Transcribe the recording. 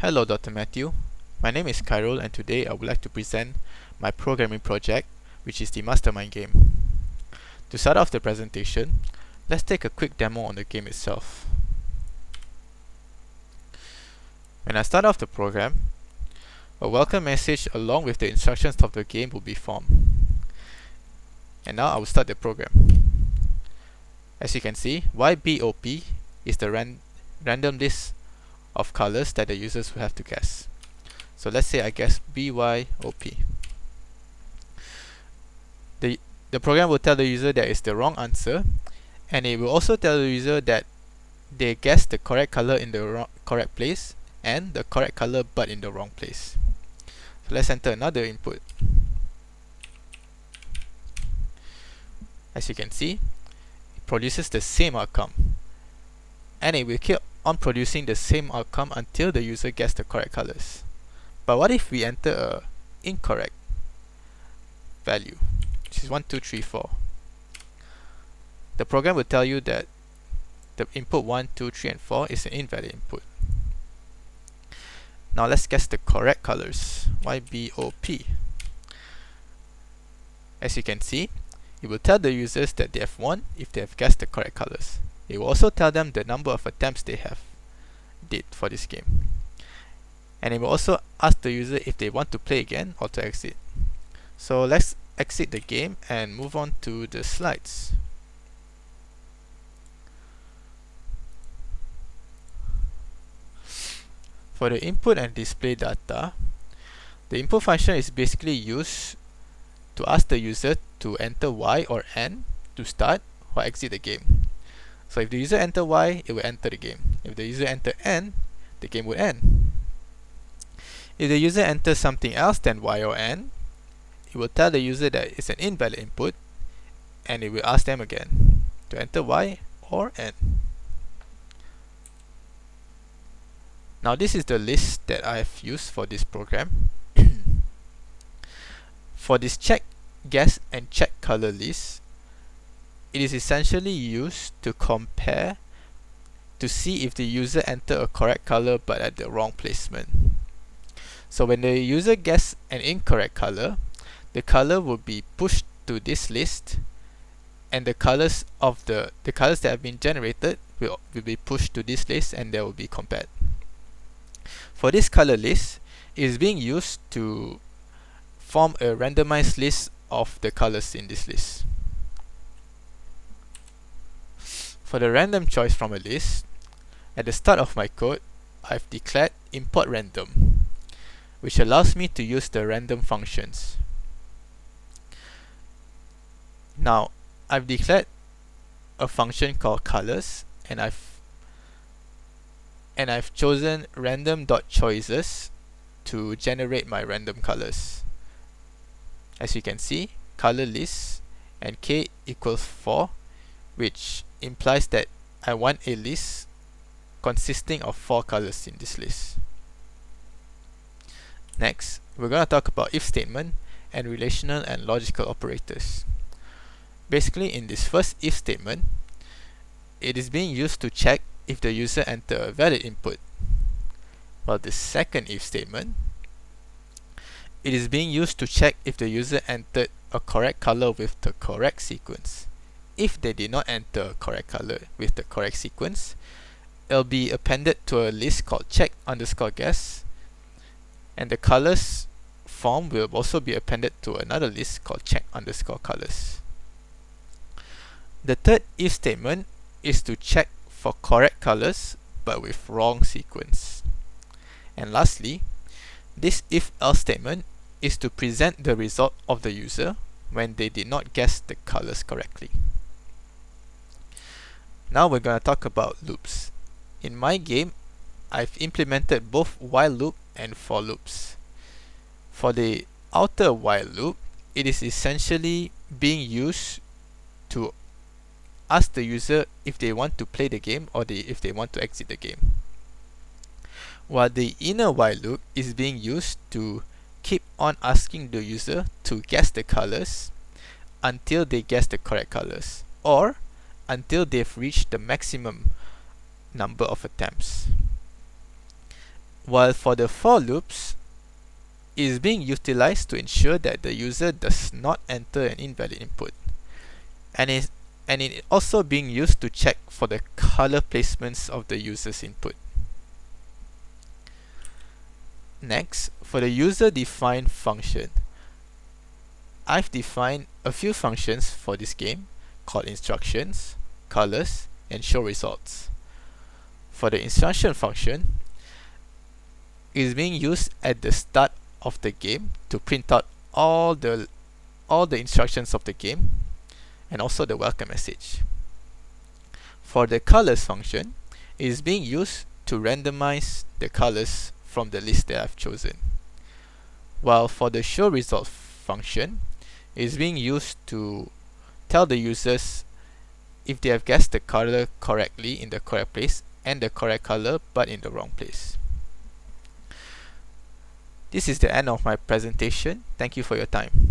Hello Dr. Matthew, my name is Kyrol and today I would like to present my programming project, which is the Mastermind game. To start off the presentation, let's take a quick demo on the game itself. When I start off the program, a welcome message along with the instructions of the game will be formed. And now I will start the program. As you can see, YBOP is the random list of colors that the users will have to guess. So let's say I guess BYOP. The program will tell the user that it's the wrong answer, and it will also tell the user that they guessed the correct color in the correct place and the correct color but in the wrong place. So let's enter another input. As you can see, it produces the same outcome, and it will keep on producing the same outcome until the user gets the correct colors. But what if we enter a incorrect value, which is 1, 2, 3, 4? The program will tell you that the input 1, 2, 3, and 4 is an invalid input. Now let's guess the correct colors, YBOP. As you can see, it will tell the users that they have won if they have guessed the correct colors. It will also tell them the number of attempts they have did for this game. And it will also ask the user if they want to play again or to exit. So let's exit the game and move on to the slides. For the input and display data, the input function is basically used to ask the user to enter Y or N to start or exit the game. So if the user enter Y, it will enter the game. If the user enter N, the game will end. If the user enters something else than Y or N, it will tell the user that it's an invalid input, and it will ask them again to enter Y or N. Now this is the list that I have used for this program. For this check, guess, and check color list, it is essentially used to compare to see if the user entered a correct color but at the wrong placement. So when the user guesses an incorrect color, the color will be pushed to this list, and the colors of the colors that have been generated will be pushed to this list, and they will be compared. For this color list, it is being used to form a randomized list of the colors in this list. For the random choice from a list, at the start of my code, I've declared import random, which allows me to use the random functions. Now, I've declared a function called colors, and I've chosen random.choices to generate my random colors. As you can see, color list and k equals 4, which implies that I want a list consisting of 4 colors in this list. Next, we're going to talk about if statement and relational and logical operators. Basically, in this first if statement, it is being used to check if the user entered a valid input. While the second if statement, it is being used to check if the user entered a correct color with the correct sequence. If they did not enter a correct color with the correct sequence, it will be appended to a list called check_guess, and the colors form will also be appended to another list called check_colors. The third if statement is to check for correct colors but with wrong sequence. And lastly, this if-else statement is to present the result of the user when they did not guess the colors correctly. Now we're going to talk about loops. In my game, I've implemented both while loop and for loops. For the outer while loop, it is essentially being used to ask the user if they want to play the game or if they want to exit the game. While the inner while loop is being used to keep on asking the user to guess the colors until they guess the correct colors, or until they've reached the maximum number of attempts. While for the for loops, it is being utilized to ensure that the user does not enter an invalid input, and it also being used to check for the color placements of the user's input. Next, for the user-defined function, I've defined a few functions for this game called instructions, colors, and show results. For the instruction function, it is being used at the start of the game to print out all the instructions of the game and also the welcome message. For the colors function, it is being used to randomize the colors from the list that I've chosen. While for the show result function, it is being used to tell the users if they have guessed the color correctly in the correct place and the correct color but in the wrong place. This is the end of my presentation. Thank you for your time.